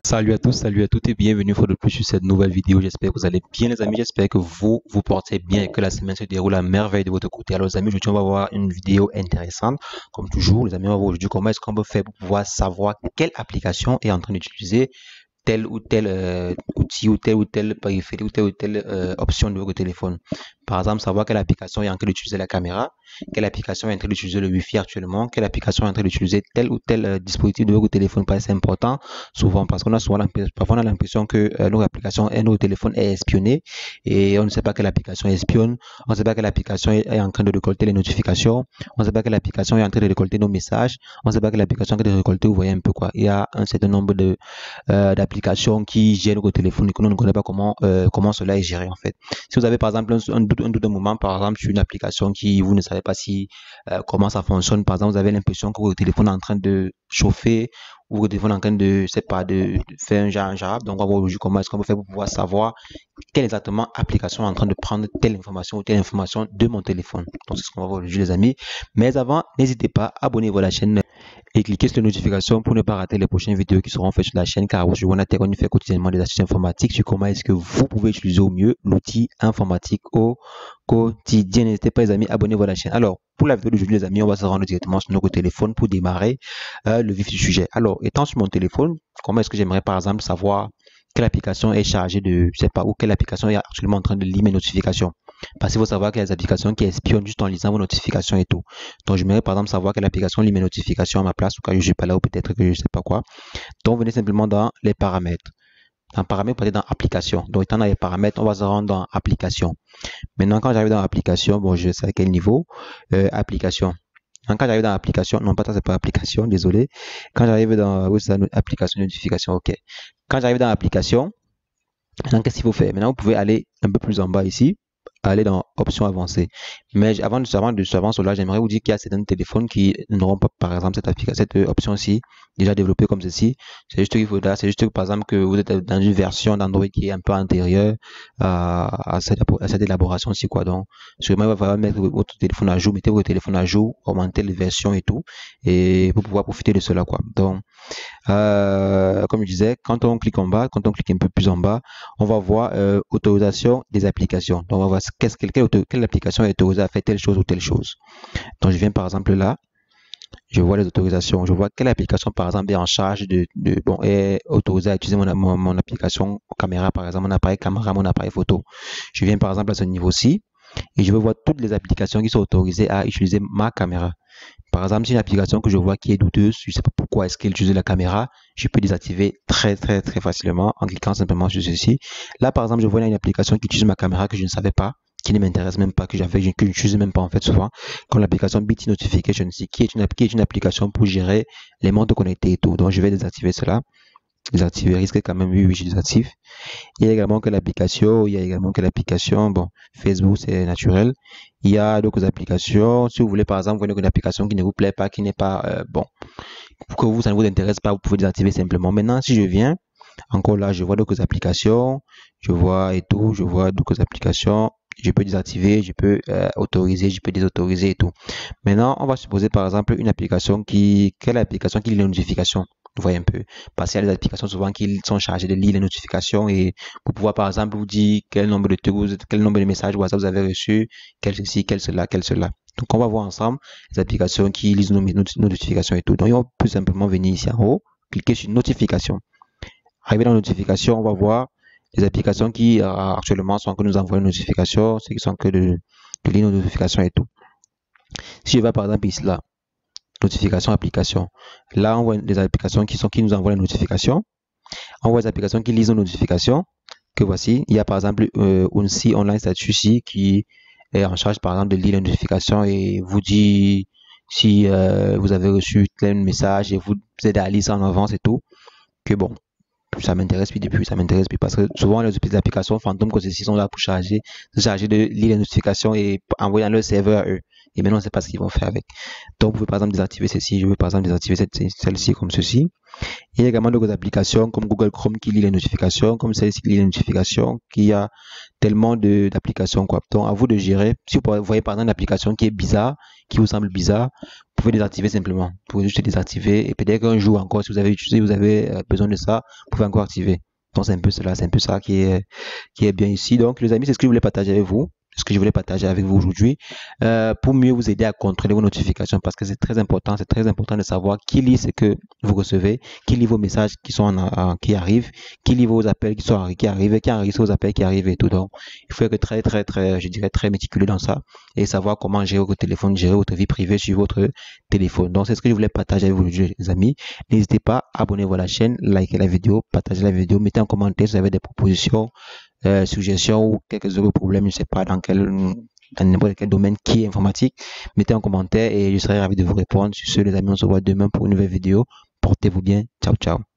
Salut à tous, salut à toutes et bienvenue une fois de plus sur cette nouvelle vidéo. J'espère que vous allez bien les amis, j'espère que vous vous portez bien et que la semaine se déroule à merveille de votre côté. Alors les amis, aujourd'hui on va voir une vidéo intéressante. Comme toujours, les amis, on va voir aujourd'hui comment est-ce qu'on peut faire pour pouvoir savoir quelle application est en train d'utiliser tel ou tel outil ou tel périphérie ou telle option de votre téléphone. Par exemple, savoir quelle application est en train d'utiliser la caméra, quelle application est en train d'utiliser le Wi-Fi actuellement, quelle application est en train d'utiliser tel ou tel dispositif de votre téléphone. C'est important souvent parce qu'on a souvent parfois on a l'impression que notre application et notre téléphone est espionné et on ne sait pas quelle application espionne, on ne sait pas quelle application est en train de récolter les notifications, on ne sait pas quelle application est en train de récolter nos messages, on ne sait pas quelle application est en train de récolter, vous voyez un peu quoi. Il y a un certain nombre de d'applications qui gèrent notre téléphone et que nous ne connaissons pas comment cela est géré en fait. Si vous avez par exemple un doute d'un moment, par exemple sur une application qui vous ne savez pas si comment ça fonctionne, par exemple vous avez l'impression que votre téléphone est en train de chauffer ou votre téléphone est en train de, c'est pas, de faire un genre, donc on va voir aujourd'hui comment est-ce qu'on peut faire pour pouvoir savoir quelle exactement application est en train de prendre telle information ou telle information de mon téléphone. Donc c'est ce qu'on va voir aujourd'hui les amis. Mais avant, n'hésitez pas, abonnez-vous à la chaîne et cliquez sur les notifications pour ne pas rater les prochaines vidéos qui seront faites sur la chaîne, car aujourd'hui on fait quotidiennement des astuces informatiques sur comment est-ce que vous pouvez utiliser au mieux l'outil informatique au quotidien. N'hésitez pas les amis, abonnez-vous à la chaîne. Alors pour la vidéo d'aujourd'hui les amis, on va se rendre directement sur notre téléphone pour démarrer le vif du sujet. Alors étant sur mon téléphone, comment est-ce que j'aimerais par exemple savoir quelle application est chargée de, je sais pas, ou quelle application est actuellement en train de lire mes notifications. Parce qu'il faut savoir qu'il y a des applications qui espionnent juste en lisant vos notifications et tout. Donc, j'aimerais par exemple savoir quelle application lit mes notifications à ma place, ou quand je ne suis pas là, ou peut-être que je ne sais pas quoi. Donc, venez simplement dans les paramètres. Dans paramètres, peut-être dans application. Donc, étant dans les paramètres, on va se rendre dans application. Maintenant, quand j'arrive dans application, bon, je sais à quel niveau. Application. Quand j'arrive dans l'application, non pas ça, c'est pas application, désolé. Quand j'arrive dans, oui, c'est application notification, ok. Quand j'arrive dans l'application, maintenant, qu'est-ce qu'il faut faire? Maintenant, vous pouvez aller un peu plus en bas ici, aller dans options avancées. Mais avant cela, j'aimerais vous dire qu'il y a certains téléphones qui n'auront pas, par exemple, cette option-ci déjà développée comme ceci. C'est juste qu'il faudra, c'est juste que, par exemple, que vous êtes dans une version d'Android qui est un peu antérieure à cette élaboration-ci, quoi. Donc, sûrement, il va falloir mettre votre téléphone à jour, mettez votre téléphone à jour, augmenter les versions et tout, et pour pouvoir profiter de cela, quoi. Donc, comme je disais, quand on clique en bas, quand on clique un peu plus en bas, on va voir autorisation des applications. Donc, on va voir quelle application est autorisée à faire telle chose ou telle chose. Donc, je viens par exemple là, je vois les autorisations, je vois quelle application par exemple est en charge est autorisée à utiliser mon application caméra, par exemple, mon appareil caméra, mon appareil photo. Je viens par exemple à ce niveau-ci et je vais voir toutes les applications qui sont autorisées à utiliser ma caméra. Par exemple, si une application que je vois qui est douteuse, je ne sais pas pourquoi est-ce qu'elle utilise la caméra, je peux désactiver très facilement en cliquant simplement sur ceci. Là, par exemple, je vois une application qui utilise ma caméra que je ne savais pas, qui ne m'intéresse même pas, que je n'utilise même pas en fait souvent, comme l'application BT Notification, qui est une application pour gérer les montres connectées et tout. Donc, je vais désactiver cela. Désactiver risque quand même, oui, je désactive. Il y a également que l'application, bon, Facebook c'est naturel. Il y a d'autres applications. Si vous voulez par exemple voir une application qui ne vous plaît pas, qui n'est pas bon, pour que vous ça ne vous intéresse pas, vous pouvez désactiver simplement. Maintenant, si je viens, encore là, je vois d'autres applications, je vois d'autres applications. Je peux désactiver, je peux autoriser, je peux désautoriser et tout. Maintenant, on va supposer par exemple quelle application qui lit les notifications. Vous voyez un peu. Parce qu'il y a des applications souvent qui sont chargées de lire les notifications et pour pouvoir par exemple vous dire quel nombre de messages WhatsApp vous avez reçus, quel ceci, quel cela. Donc on va voir ensemble les applications qui lisent nos notifications et tout. Donc on peut simplement venir ici en haut, cliquer sur notification. Arrivé dans notification, on va voir les applications qui actuellement sont que nous envoient une notification, ceux qui sont que de lire nos notifications et tout. Si je vais par exemple ici là, notification application. Là, on voit des applications qui nous envoient les notifications. On voit des applications qui lisent nos notifications. Que voici. Il y a par exemple Unsi Online Status ici qui est en charge par exemple de lire les notifications et vous dit si vous avez reçu tel message et vous aidez à lire ça en avance et tout. Que bon, ça m'intéresse plus depuis, parce que souvent les applications fantômes comme ceci sont là pour charger de lire les notifications et envoyer dans leur serveur à eux. Et maintenant, on ne sait pas ce qu'ils vont faire avec. Donc, vous pouvez par exemple désactiver ceci. Je veux par exemple désactiver celle-ci comme ceci. Il y a également d'autres applications comme Google Chrome qui lit les notifications, comme celle-ci qui lit les notifications, qui a tellement d'applications quoi. Donc à vous de gérer. Si vous voyez par exemple une application qui est bizarre, qui vous semble bizarre, vous pouvez désactiver simplement. Vous pouvez juste désactiver et peut-être qu'un jour encore, si vous avez utilisé, vous avez besoin de ça, vous pouvez encore activer. Donc c'est un peu cela, c'est un peu ça qui est bien ici. Donc les amis, c'est ce que je voulais partager avec vous. Ce que je voulais partager avec vous aujourd'hui pour mieux vous aider à contrôler vos notifications parce que c'est très important de savoir qui lit ce que vous recevez, qui lit vos messages qui sont qui arrivent, qui lit vos appels qui arrivent, qui enregistre vos appels qui arrivent et tout. Donc il faut être très je dirais très méticuleux dans ça et savoir comment gérer votre téléphone, gérer votre vie privée sur votre téléphone. Donc c'est ce que je voulais partager avec vous aujourd'hui les amis. N'hésitez pas à abonner-vous à la chaîne, likez la vidéo, partagez la vidéo, mettez en commentaire si vous avez des propositions, suggestions ou quelques autres problèmes, je ne sais pas dans n'importe quel domaine qui est informatique, mettez en commentaire et je serai ravi de vous répondre. Sur ce, les amis, on se voit demain pour une nouvelle vidéo. Portez-vous bien. Ciao, ciao.